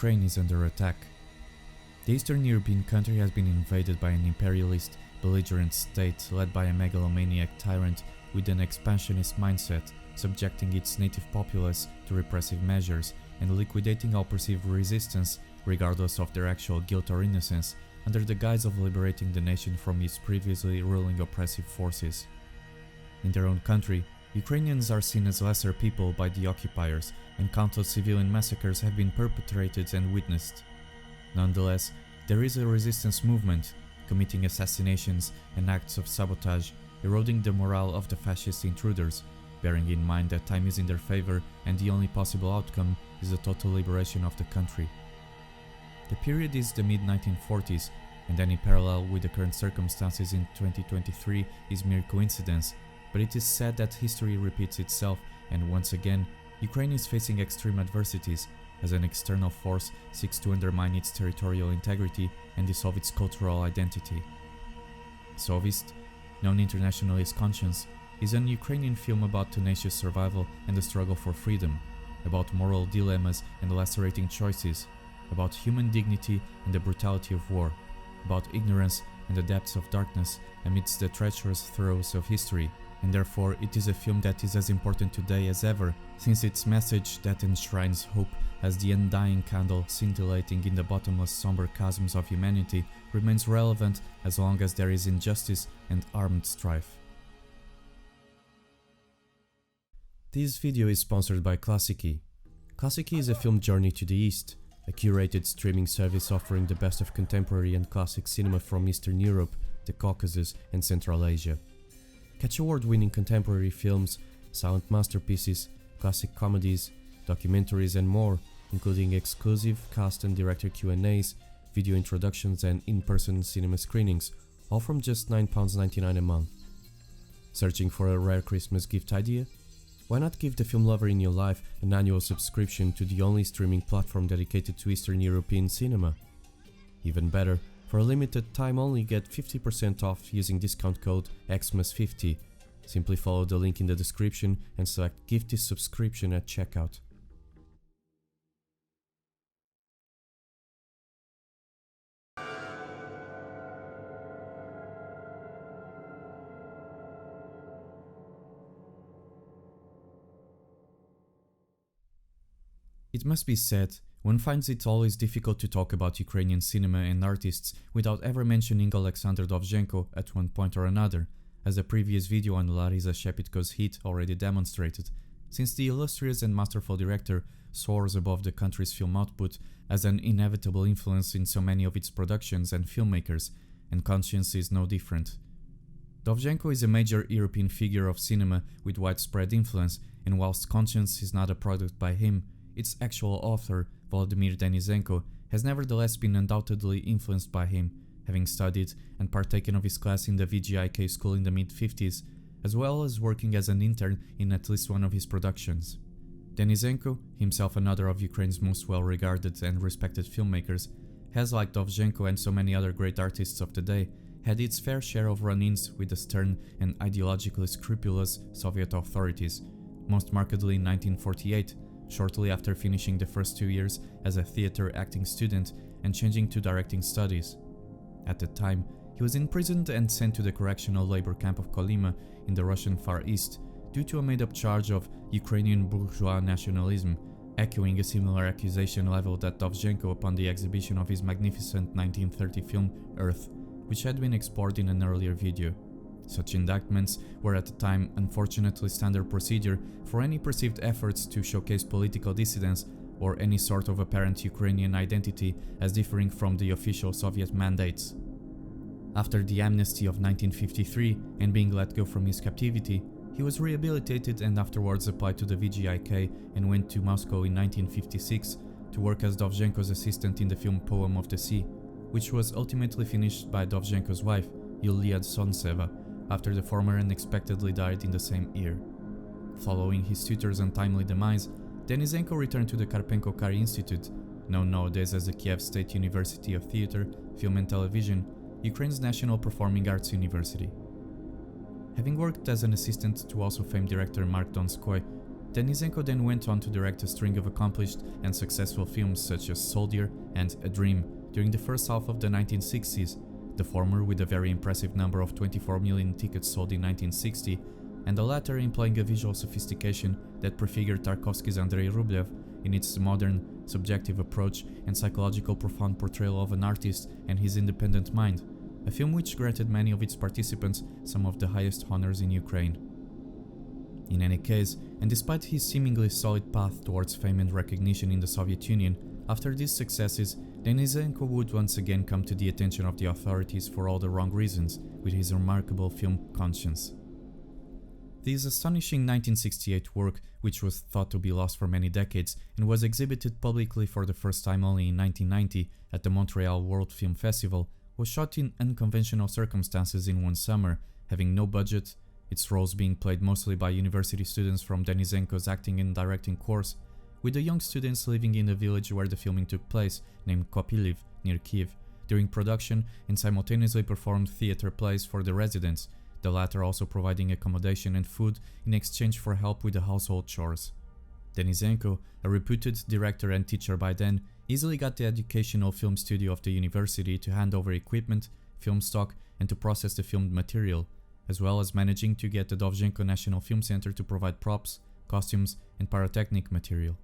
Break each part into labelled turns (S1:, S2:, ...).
S1: Ukraine is under attack. The Eastern European country has been invaded by an imperialist, belligerent state led by a megalomaniac tyrant with an expansionist mindset, subjecting its native populace to repressive measures and liquidating all perceived resistance, regardless of their actual guilt or innocence, under the guise of liberating the nation from its previously ruling oppressive forces. In their own country, Ukrainians are seen as lesser people by the occupiers, and countless civilian massacres have been perpetrated and witnessed. Nonetheless, there is a resistance movement, committing assassinations and acts of sabotage, eroding the morale of the fascist intruders, bearing in mind that time is in their favor and the only possible outcome is the total liberation of the country. The period is the mid-1940s, and any parallel with the current circumstances in 2023 is mere coincidence, but it is said that history repeats itself, and once again, Ukraine is facing extreme adversities, as an external force seeks to undermine its territorial integrity and dissolve its cultural identity. Совість, known internationally as Conscience, is an Ukrainian film about tenacious survival and the struggle for freedom, about moral dilemmas and lacerating choices, about human dignity and the brutality of war, about ignorance and the depths of darkness amidst the treacherous throes of history, and therefore it is a film that is as important today as ever, since its message that enshrines hope as the undying candle scintillating in the bottomless somber chasms of humanity remains relevant as long as there is injustice and armed strife. This video is sponsored by Klassiki. Klassiki is a film journey to the East, a curated streaming service offering the best of contemporary and classic cinema from Eastern Europe, the Caucasus and Central Asia. Catch award-winning contemporary films, silent masterpieces, classic comedies, documentaries and more, including exclusive cast and director Q&As, video introductions and in-person cinema screenings, all from just £9.99 a month. Searching for a rare Christmas gift idea? Why not give the film lover in your life an annual subscription to the only streaming platform dedicated to Eastern European cinema? Even better, for a limited time only get 50% off using discount code XMAS50. Simply follow the link in the description and select Gift this subscription at checkout. It must be said, one finds it always difficult to talk about Ukrainian cinema and artists without ever mentioning Alexander Dovzhenko at one point or another, as the previous video on Larisa Shepitko's hit already demonstrated, since the illustrious and masterful director soars above the country's film output as an inevitable influence in so many of its productions and filmmakers, and Conscience is no different. Dovzhenko is a major European figure of cinema with widespread influence, and whilst Conscience is not a product by him, its actual author, Volodymyr Denysenko, has nevertheless been undoubtedly influenced by him, having studied and partaken of his class in the VGIK school in the mid-50s, as well as working as an intern in at least one of his productions. Denysenko, himself another of Ukraine's most well-regarded and respected filmmakers, has, like Dovzhenko and so many other great artists of the day, had its fair share of run-ins with the stern and ideologically scrupulous Soviet authorities, most markedly in 1948, shortly after finishing the first 2 years as a theater acting student and changing to directing studies. At the time, he was imprisoned and sent to the correctional labor camp of Kolyma in the Russian Far East due to a made-up charge of Ukrainian bourgeois nationalism, echoing a similar accusation leveled at Dovzhenko upon the exhibition of his magnificent 1930 film Earth, which had been explored in an earlier video. Such indictments were at the time unfortunately standard procedure for any perceived efforts to showcase political dissidence or any sort of apparent Ukrainian identity as differing from the official Soviet mandates. After the amnesty of 1953 and being let go from his captivity, he was rehabilitated and afterwards applied to the VGIK and went to Moscow in 1956 to work as Dovzhenko's assistant in the film Poem of the Sea, which was ultimately finished by Dovzhenko's wife, Yulia Tsontseva, after the former unexpectedly died in the same year. Following his tutor's untimely demise, Denysenko returned to the Karpenko-Kary Institute, known nowadays as the Kiev State University of Theatre, Film and Television, Ukraine's National Performing Arts University. Having worked as an assistant to also famed director Mark Donskoy, Denysenko then went on to direct a string of accomplished and successful films such as Soldier and A Dream during the first half of the 1960s, the former with a very impressive number of 24 million tickets sold in 1960, and the latter employing a visual sophistication that prefigured Tarkovsky's Andrei Rublev in its modern, subjective approach and psychological profound portrayal of an artist and his independent mind, a film which granted many of its participants some of the highest honors in Ukraine. In any case, and despite his seemingly solid path towards fame and recognition in the Soviet Union, after these successes, Denysenko would once again come to the attention of the authorities for all the wrong reasons with his remarkable film Conscience. This astonishing 1968 work, which was thought to be lost for many decades and was exhibited publicly for the first time only in 1990 at the Montreal World Film Festival, was shot in unconventional circumstances in one summer, having no budget, its roles being played mostly by university students from Denysenko's acting and directing course, with the young students living in the village where the filming took place, named Kopiliv, near Kiev, during production, and simultaneously performed theater plays for the residents, the latter also providing accommodation and food in exchange for help with the household chores. Denysenko, a reputed director and teacher by then, easily got the educational film studio of the university to hand over equipment, film stock, and to process the filmed material, as well as managing to get the Dovzhenko National Film Center to provide props, costumes, and pyrotechnic material.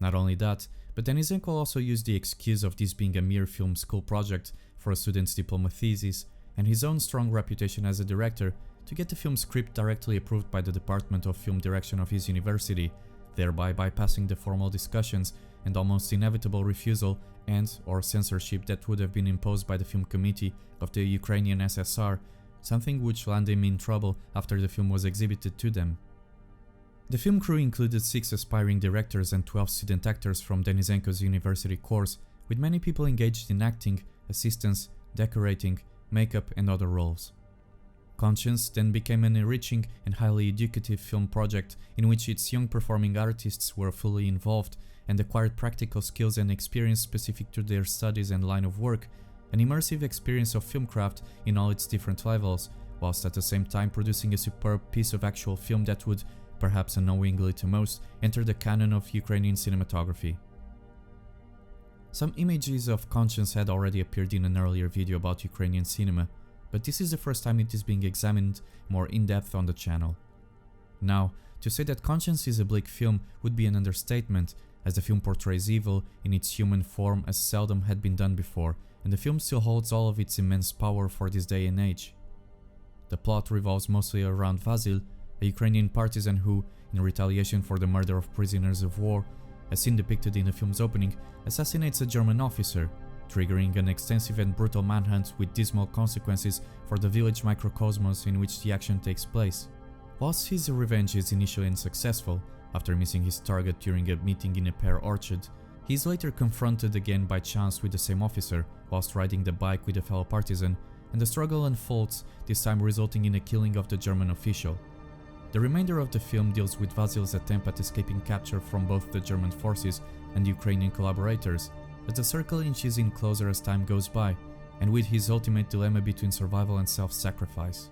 S1: Not only that, but Denysenko also used the excuse of this being a mere film school project for a student's diploma thesis, and his own strong reputation as a director to get the film script directly approved by the Department of Film Direction of his university, thereby bypassing the formal discussions and almost inevitable refusal and/or censorship that would have been imposed by the film committee of the Ukrainian SSR, something which landed him in trouble after the film was exhibited to them. The film crew included 6 aspiring directors and 12 student actors from Denysenko's university course, with many people engaged in acting, assistance, decorating, makeup, and other roles. Conscience then became an enriching and highly educative film project in which its young performing artists were fully involved and acquired practical skills and experience specific to their studies and line of work, an immersive experience of filmcraft in all its different levels, whilst at the same time producing a superb piece of actual film that would, perhaps unknowingly to most, enter the canon of Ukrainian cinematography. Some images of Conscience had already appeared in an earlier video about Ukrainian cinema, but this is the first time it is being examined more in-depth on the channel. Now, to say that Conscience is a bleak film would be an understatement, as the film portrays evil in its human form as seldom had been done before, and the film still holds all of its immense power for this day and age. The plot revolves mostly around Vasil, a Ukrainian partisan who, in retaliation for the murder of prisoners of war, as seen depicted in the film's opening, assassinates a German officer, triggering an extensive and brutal manhunt with dismal consequences for the village microcosmos in which the action takes place. Whilst his revenge is initially unsuccessful, after missing his target during a meeting in a pear orchard, he is later confronted again by chance with the same officer whilst riding the bike with a fellow partisan, and the struggle unfolds, this time resulting in a killing of the German official. The remainder of the film deals with Vasil's attempt at escaping capture from both the German forces and Ukrainian collaborators, as the circle inches in closer as time goes by, and with his ultimate dilemma between survival and self-sacrifice.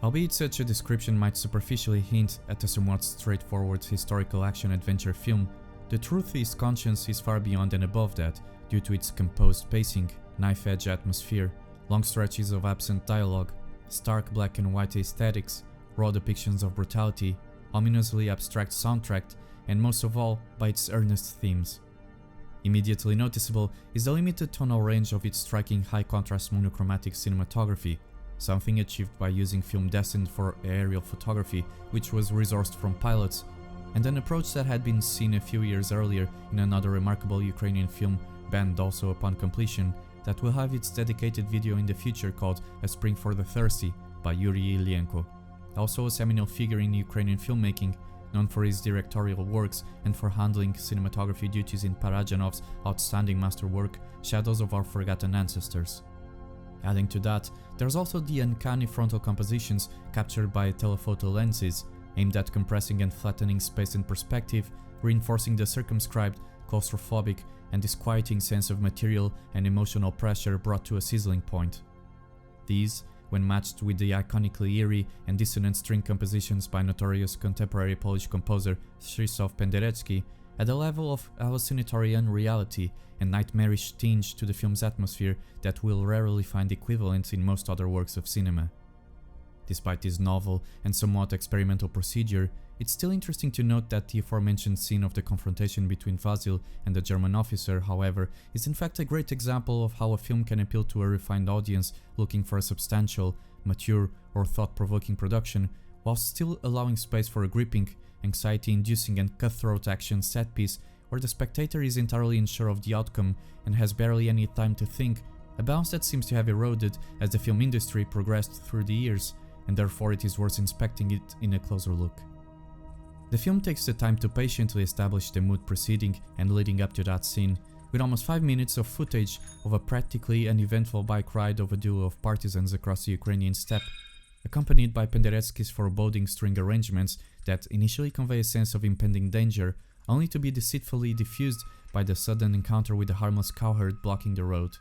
S1: Albeit such a description might superficially hint at a somewhat straightforward historical action-adventure film, the truth is Conscience is far beyond and above that, due to its composed pacing, knife-edge atmosphere, long stretches of absent dialogue, stark black and white aesthetics, raw depictions of brutality, ominously abstract soundtrack, and most of all, by its earnest themes. Immediately noticeable is the limited tonal range of its striking high-contrast monochromatic cinematography, something achieved by using film destined for aerial photography, which was resourced from pilots, and an approach that had been seen a few years earlier in another remarkable Ukrainian film, banned also upon completion, that will have its dedicated video in the future called A Spring for the Thirsty by Yuri Ilyenko. Also a seminal figure in Ukrainian filmmaking, known for his directorial works and for handling cinematography duties in Parajanov's outstanding masterwork, Shadows of Our Forgotten Ancestors. Adding to that, there's also the uncanny frontal compositions captured by telephoto lenses, aimed at compressing and flattening space and perspective, reinforcing the circumscribed, claustrophobic, and disquieting sense of material and emotional pressure brought to a sizzling point. These, when matched with the iconically eerie and dissonant string compositions by notorious contemporary Polish composer Krzysztof Penderecki, at a level of hallucinatory unreality and nightmarish tinge to the film's atmosphere that will rarely find equivalents in most other works of cinema. Despite this novel and somewhat experimental procedure, it's still interesting to note that the aforementioned scene of the confrontation between Vasil and the German officer, however, is in fact a great example of how a film can appeal to a refined audience looking for a substantial, mature, or thought-provoking production, while still allowing space for a gripping, anxiety-inducing and cutthroat action set-piece where the spectator is entirely unsure of the outcome and has barely any time to think, a balance that seems to have eroded as the film industry progressed through the years, and therefore it is worth inspecting it in a closer look. The film takes the time to patiently establish the mood preceding and leading up to that scene, with almost 5 minutes of footage of a practically uneventful bike ride of a duo of partisans across the Ukrainian steppe, accompanied by Penderecki's foreboding string arrangements that initially convey a sense of impending danger, only to be deceitfully diffused by the sudden encounter with a harmless cowherd blocking the road.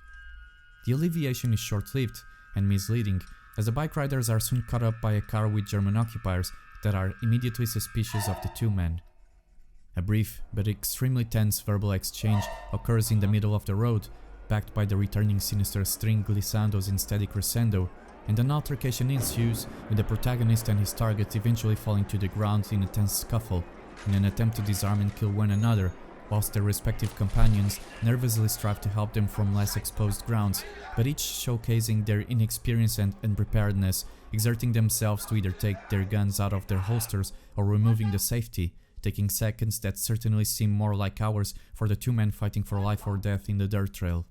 S1: The alleviation is short-lived and misleading, as the bike riders are soon caught up by a car with German occupiers that are immediately suspicious of the two men. A brief but extremely tense verbal exchange occurs in the middle of the road, backed by the returning sinister string glissandos in steady crescendo, and an altercation ensues, with the protagonist and his target eventually falling to the ground in a tense scuffle, in an attempt to disarm and kill one another, whilst their respective companions nervously strive to help them from less exposed grounds, but each showcasing their inexperience and unpreparedness, exerting themselves to either take their guns out of their holsters or removing the safety, taking seconds that certainly seem more like hours for the two men fighting for life or death in the dirt trail.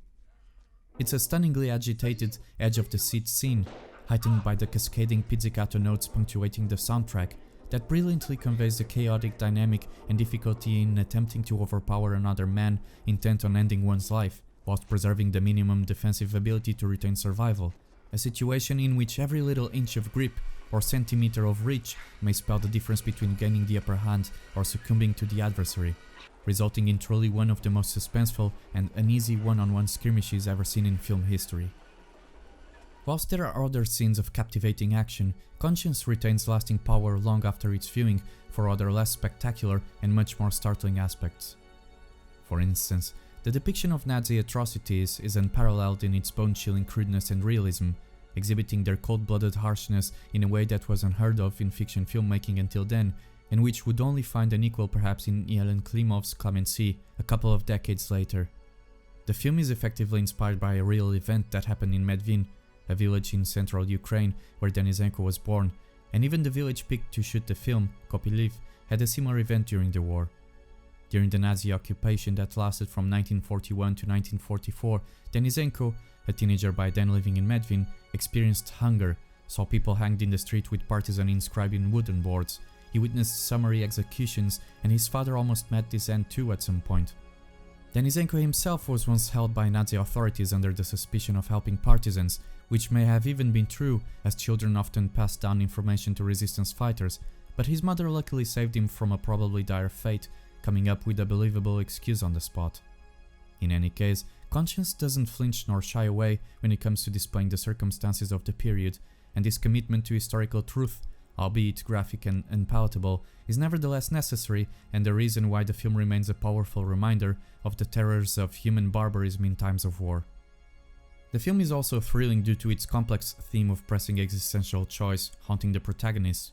S1: It's a stunningly agitated, edge-of-the-seat scene, heightened by the cascading pizzicato notes punctuating the soundtrack, that brilliantly conveys the chaotic dynamic and difficulty in attempting to overpower another man intent on ending one's life, whilst preserving the minimum defensive ability to retain survival, a situation in which every little inch of grip or centimeter of reach may spell the difference between gaining the upper hand or succumbing to the adversary, resulting in truly one of the most suspenseful and uneasy one-on-one skirmishes ever seen in film history. Whilst there are other scenes of captivating action, Conscience retains lasting power long after its viewing for other less spectacular and much more startling aspects. For instance, the depiction of Nazi atrocities is unparalleled in its bone-chilling crudeness and realism, exhibiting their cold-blooded harshness in a way that was unheard of in fiction filmmaking until then, and which would only find an equal perhaps in Yelen Klimov's Clemency a couple of decades later. The film is effectively inspired by a real event that happened in Medvin, a village in central Ukraine where Denysenko was born, and even the village picked to shoot the film, Populace, had a similar event during the war. During the Nazi occupation that lasted from 1941 to 1944, Denysenko, a teenager by then living in Medvin, experienced hunger, saw people hanged in the street with partisan inscribed in wooden boards. He witnessed summary executions, and his father almost met this end too at some point. Denysenko himself was once held by Nazi authorities under the suspicion of helping partisans, which may have even been true, as children often passed down information to resistance fighters, but his mother luckily saved him from a probably dire fate, coming up with a believable excuse on the spot. In any case, Conscience doesn't flinch nor shy away when it comes to displaying the circumstances of the period, and this commitment to historical truth, albeit graphic and unpalatable, is nevertheless necessary and the reason why the film remains a powerful reminder of the terrors of human barbarism in times of war. The film is also thrilling due to its complex theme of pressing existential choice haunting the protagonist,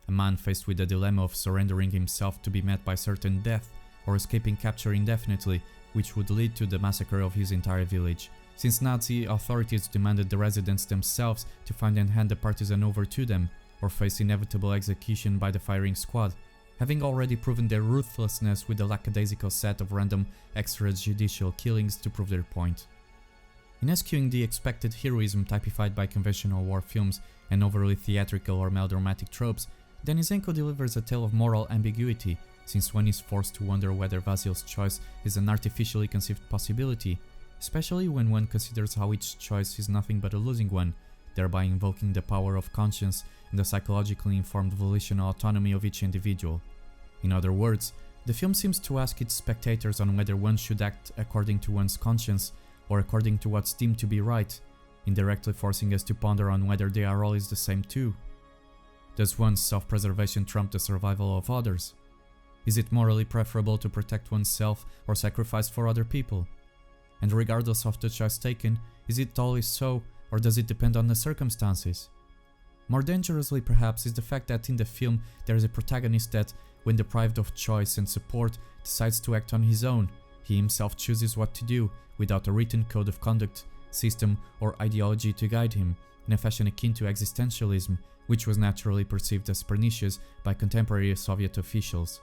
S1: a man faced with the dilemma of surrendering himself to be met by certain death or escaping capture indefinitely, which would lead to the massacre of his entire village, since Nazi authorities demanded the residents themselves to find and hand the partisan over to them, or face inevitable execution by the firing squad, having already proven their ruthlessness with a lackadaisical set of random extrajudicial killings to prove their point. In eschewing the expected heroism typified by conventional war films and overly theatrical or melodramatic tropes, Denysenko delivers a tale of moral ambiguity, since one is forced to wonder whether Vasil's choice is an artificially conceived possibility, especially when one considers how each choice is nothing but a losing one, thereby invoking the power of conscience and the psychologically informed volitional autonomy of each individual. In other words, the film seems to ask its spectators on whether one should act according to one's conscience or according to what's deemed to be right, indirectly forcing us to ponder on whether they are always the same too. Does one's self-preservation trump the survival of others? Is it morally preferable to protect oneself or sacrifice for other people? And regardless of the choice taken, is it always so, or does it depend on the circumstances? More dangerously perhaps is the fact that in the film there is a protagonist that, when deprived of choice and support, decides to act on his own. He himself chooses what to do, without a written code of conduct, system or ideology to guide him, in a fashion akin to existentialism, which was naturally perceived as pernicious by contemporary Soviet officials.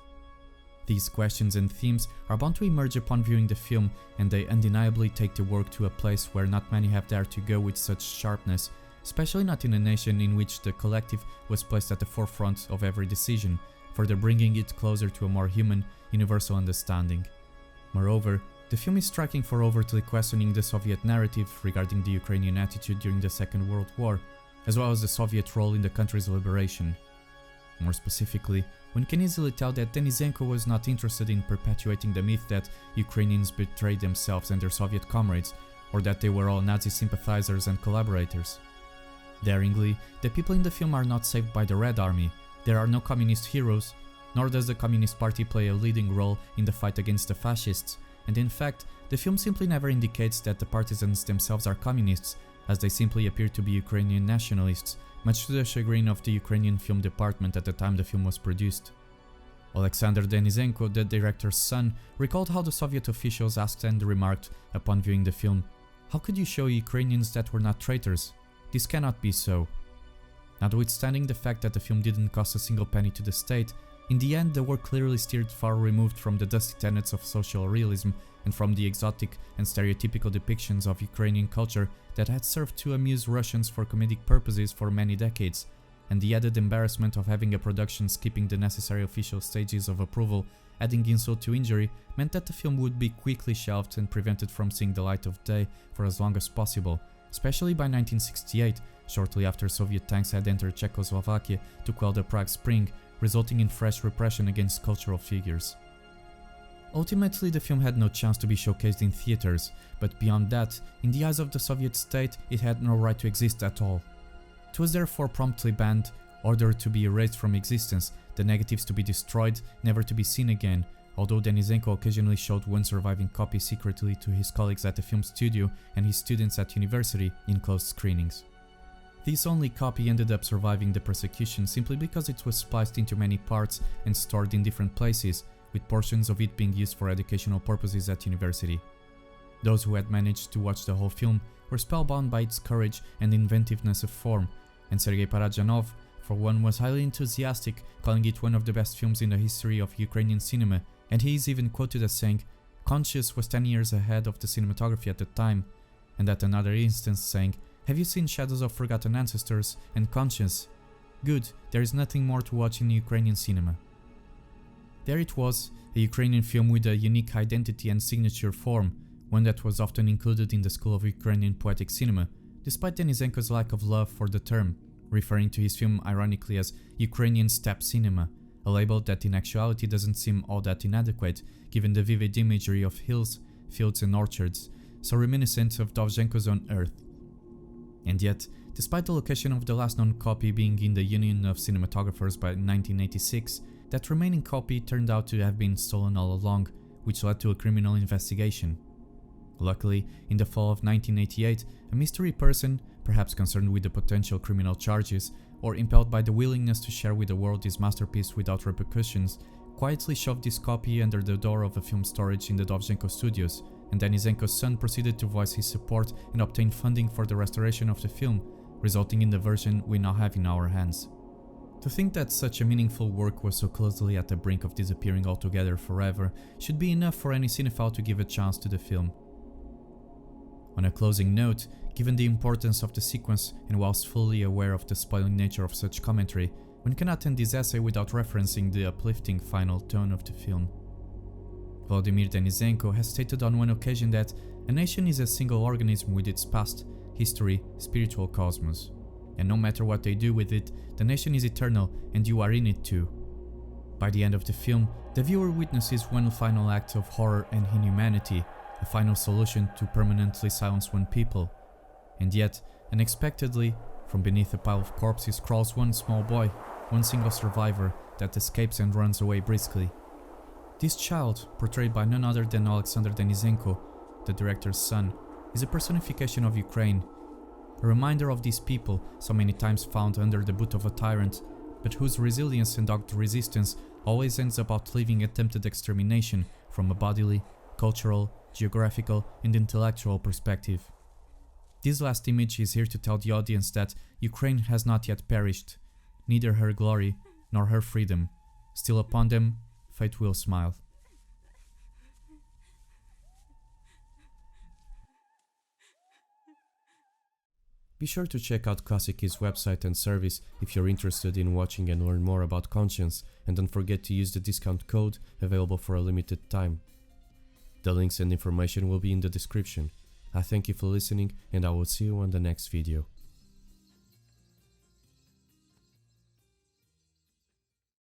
S1: These questions and themes are bound to emerge upon viewing the film, and they undeniably take the work to a place where not many have dared to go with such sharpness, especially not in a nation in which the collective was placed at the forefront of every decision, further bringing it closer to a more human, universal understanding. Moreover, the film is striking for overtly questioning the Soviet narrative regarding the Ukrainian attitude during the Second World War, as well as the Soviet role in the country's liberation. More specifically, one can easily tell that Denysenko was not interested in perpetuating the myth that Ukrainians betrayed themselves and their Soviet comrades, or that they were all Nazi sympathizers and collaborators. Daringly, the people in the film are not saved by the Red Army, there are no communist heroes, nor does the Communist Party play a leading role in the fight against the fascists, and in fact, the film simply never indicates that the partisans themselves are communists, as they simply appear to be Ukrainian nationalists, much to the chagrin of the Ukrainian film department at the time the film was produced. Alexander Denysenko, the director's son, recalled how the Soviet officials asked and remarked, upon viewing the film, "How could you show Ukrainians that were not traitors? This cannot be so." Notwithstanding the fact that the film didn't cost a single penny to the state, in the end the work clearly steered far removed from the dusty tenets of social realism and from the exotic and stereotypical depictions of Ukrainian culture that had served to amuse Russians for comedic purposes for many decades, and the added embarrassment of having a production skipping the necessary official stages of approval, adding insult to injury, meant that the film would be quickly shelved and prevented from seeing the light of day for as long as possible, especially by 1968, shortly after Soviet tanks had entered Czechoslovakia to quell the Prague Spring, resulting in fresh repression against cultural figures. Ultimately, the film had no chance to be showcased in theaters, but beyond that, in the eyes of the Soviet state, it had no right to exist at all. It was therefore promptly banned, ordered to be erased from existence, the negatives to be destroyed, never to be seen again, although Denysenko occasionally showed one surviving copy secretly to his colleagues at the film studio and his students at university in closed screenings. This only copy ended up surviving the persecution simply because it was spliced into many parts and stored in different places, with portions of it being used for educational purposes at university. Those who had managed to watch the whole film were spellbound by its courage and inventiveness of form, and Sergei Parajanov, for one, was highly enthusiastic, calling it one of the best films in the history of Ukrainian cinema, and he is even quoted as saying, "Conscious was 10 years ahead of the cinematography at the time," and at another instance saying, "Have you seen Shadows of Forgotten Ancestors and Conscious? Good, there is nothing more to watch in Ukrainian cinema." There it was, a Ukrainian film with a unique identity and signature form, one that was often included in the school of Ukrainian poetic cinema, despite Denysenko's lack of love for the term, referring to his film ironically as Ukrainian steppe cinema, a label that in actuality doesn't seem all that inadequate given the vivid imagery of hills, fields and orchards, so reminiscent of Dovzhenko's own Earth. And yet, despite the location of the last known copy being in the Union of Cinematographers by 1986, that remaining copy turned out to have been stolen all along, which led to a criminal investigation. Luckily, in the fall of 1988, a mystery person, perhaps concerned with the potential criminal charges, or impelled by the willingness to share with the world his masterpiece without repercussions, quietly shoved this copy under the door of a film storage in the Dovzhenko studios, and Denysenko's son proceeded to voice his support and obtain funding for the restoration of the film, resulting in the version we now have in our hands. To think that such a meaningful work was so closely at the brink of disappearing altogether forever should be enough for any cinephile to give a chance to the film. On a closing note, given the importance of the sequence and whilst fully aware of the spoiling nature of such commentary, one cannot end this essay without referencing the uplifting final tone of the film. Vladimir Denysenko has stated on one occasion that a nation is a single organism with its past, history, spiritual cosmos. And no matter what they do with it, the nation is eternal and you are in it too. By the end of the film, the viewer witnesses one final act of horror and inhumanity, a final solution to permanently silence one people. And yet, unexpectedly, from beneath a pile of corpses crawls one small boy, one single survivor that escapes and runs away briskly. This child, portrayed by none other than Alexander Denysenko, the director's son, is a personification of Ukraine, a reminder of these people so many times found under the boot of a tyrant, but whose resilience and dogged resistance always ends up outliving attempted extermination from a bodily, cultural, geographical and intellectual perspective. This last image is here to tell the audience that Ukraine has not yet perished, neither her glory nor her freedom. Still upon them, fate will smile. Be sure to check out Klassiki's website and service if you're interested in watching and learn more about conscience, and don't forget to use the discount code available for a limited time. The links and information will be in the description. I thank you for listening, and I will see you on the next video.